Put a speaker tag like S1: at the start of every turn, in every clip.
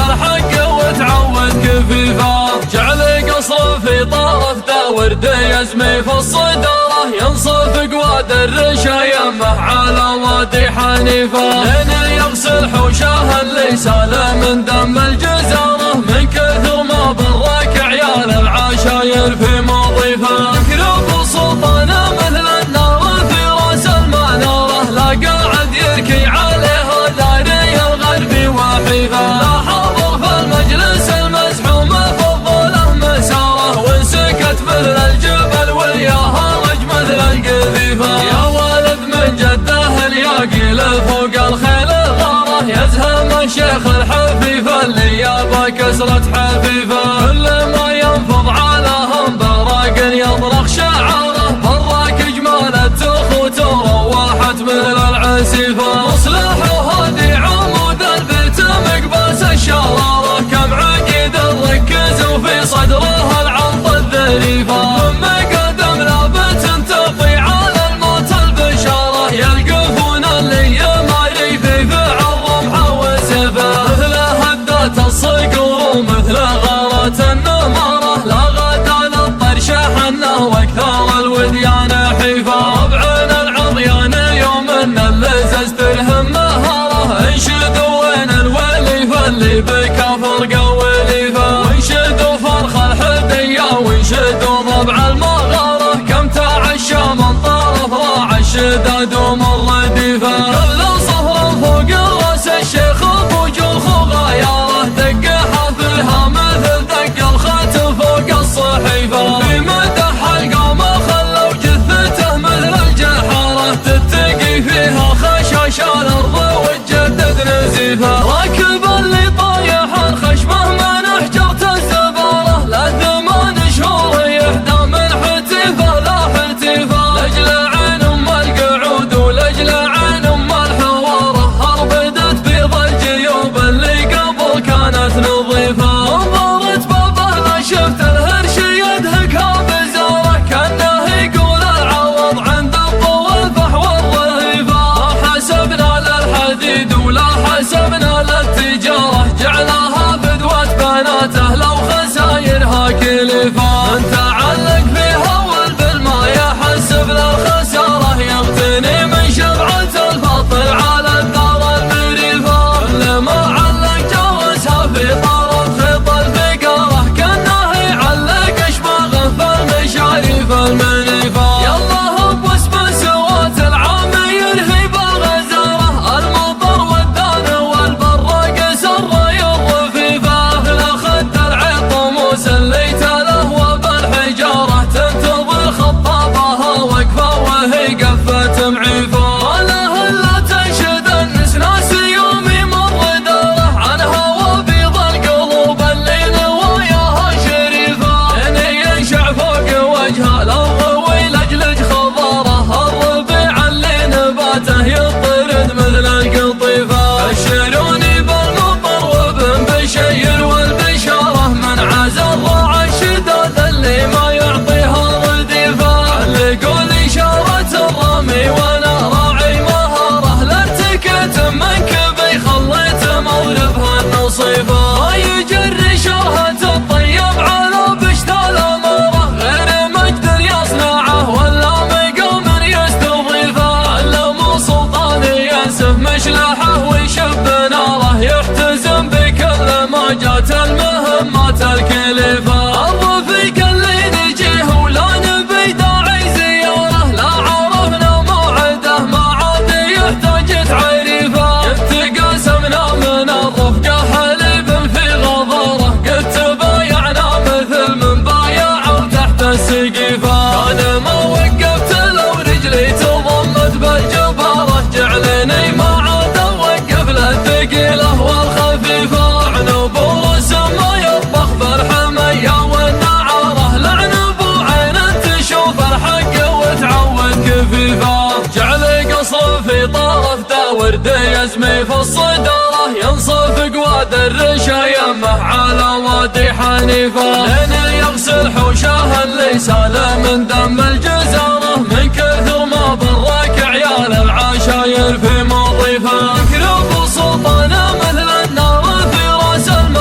S1: الحق وتعود كفيفه. جعل قصر في طرف ورد يزمي في الصدارة، ينصف قواد الرشايمه على وادي حنيفه. لين يغسل حوشه اللي سال من دم الجزاره، من كثر ما برك عيال العشاير في مضيفه. يكرب سلطانه مثل النار في راس المناره، لا قاعد يركي عليها داري الغربي وحيفه. لا حاضر في المجلس المزحوم في الظلم مساره، وانسكت مثل الجبل وياها رج مثل القذيفه. يا ولد من جده الياقي فوق الخيل غاره، يزهم الشيخ الحفيفه اللي يابا كسرة حفيفه. كل ما ينفض علىهم براق يطرق شعاره، براك اجمال التخوت وروحت مثل العسيفه. مصلح وهادي عمود البيت مقباس الشراره، كم عقيد الركز وفي صدرها العرض الذريفه. ثم قدم لابت تطي على الموت البشاره، يلقفون اللي يماري في فعل رمحه وسيفه. مثل هدات الصقور ومثل غارة النماره، لا غدا للطرش حنه واكثر الوديان حيفه. ربعنا العضيان يوم ان اللزز تلهم مهاره، انشدوا وين الوليفه اللي بكفر قوليفه. وانشدوا فرخ الحديه وانشدوا ضبع المغاره، كم تعشى من طرف راع الشداد ومر رديفه. كل صهر فوق راس الشيخ ابو جلخ وغياره، دق حافلها مثل دق الخاتم فوق الصحيفه. في مدح القوم خلوا جثته مثل الجحاره، تتقي فيها خشاش الارض وتجدد نزيفه. راكب اللي طايح الخشمه من حجرت الزباره، له 8 شهور يهدى من حتيفه لا حتيفه. لاجل عين ام القعود ولاجل عين ام الحواره، هربدت بيض الجيوب اللي قبل كانت نظيفه. انظرت بابه لا شفت الهرش يدهكها بزاره، كانه يقول العوض عند الضو الفحوى الرهيفه. لا حسبنا للحديد ولا حسبنا للتجاره، جعلها فدوة بناته لو خسايرها كلفه. من تعلق فيها والبالما يحسب للخساره، يغتني من شبعة الفطر على الدار المريفه. كل ما علق جوزها في طرف خيط الفقاره، كانه يعلق اشباغه في المشاريف المنيفه. يالله بوسم سوات العامي يلهي بالغزاره، المطر والدان والبراق سر الرفيفه. لخد العط موسى اللي تله وبالحجاره، تنتظر خطابها وقفه وهي قفه معيفه. وله الا تنشد النسناس يوم يمر داره، عنها وبيض القلوب اللي نواياها شريفه. لين ينشع فوق وجهها لغوي لجلج خضاره، الربيع اللي نباته يطرد مثل القطيفه. بشروني بالمطر وابن بشير والبشاره، من عز الراعي الشداد اللي ما يعطيها رديفه. علقوا لي اشاره الرمي وانا راعي مهاره، لارتكت من كبي خليت موربها النصيفه. ما يجري شرهة الطيب على بشت الاماره، غير مجد يصنعه ولا مقام يستضيفه. علموا سلطاني ينسف مشلحه ويشب ناره، يحتزم بكل ما جات المهمات الكليفه. الرفيق اللي نجيه ولا نبي داعي زياره، لا عرفنا موعده ما عاد يحتاج تعريفه. يتقاسمنا من الرفقه حليب في غضاره، قد تبايعنا مثل من بايعوا تحت السقيفه. انا ما وقفت لو رجلي تضمت بالجباره، جعلني ما عاد اوقف للثقيله والخفيفه. عنب ورس ما يطبخ بالحميه والنعاره، لعن ابو عين تشوف الحق وتعود كفيفه. جعل قصر في طرف ورد يزمي في الصداره، ينصف قواد الرشايمه على وادي حنيفه. لين يغسل حوشه اللي سال من دم الجزاره، من كثر ما برك عيال العشاير في مضيفه. يكرب سلطانه مثل النار في راس المناره،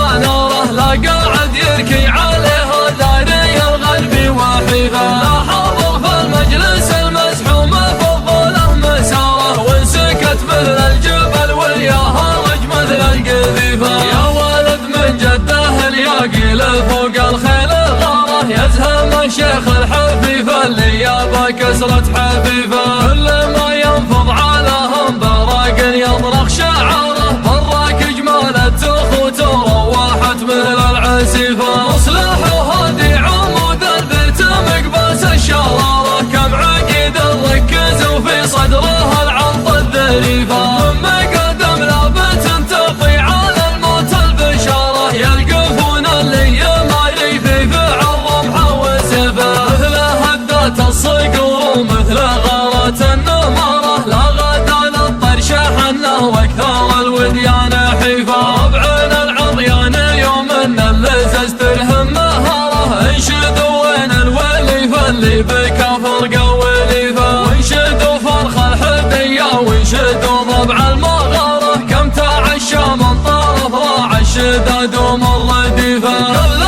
S1: كسرة حفيفه، كل ما ينفض علىهم براق يطرق شعاره، براك اجمالت اخوته روحت مثل العسيفه، مصلح وهادي عمود البيت مقباس الشراره، كم عقيد ركز وفي صدره العرض الذريفه، من مقدم لابت تقي على الموت البشاره، يلقفون اللي ما يفي فعل رمحه وسيفه، مثل هدات الصقور ومثل غارة النماره، لا غدا للطرش حنه واكثر الوديان حيفه، ربعن العضيان يوم ان اللزز تلهم مهاره، انشدوا وين الوليفه اللي بكفر قوليفه، وانشدوا فرخ الحديه وانشدوا ضبع المغاره، كم تعشى من طرف راع الشداد ومر رديفه.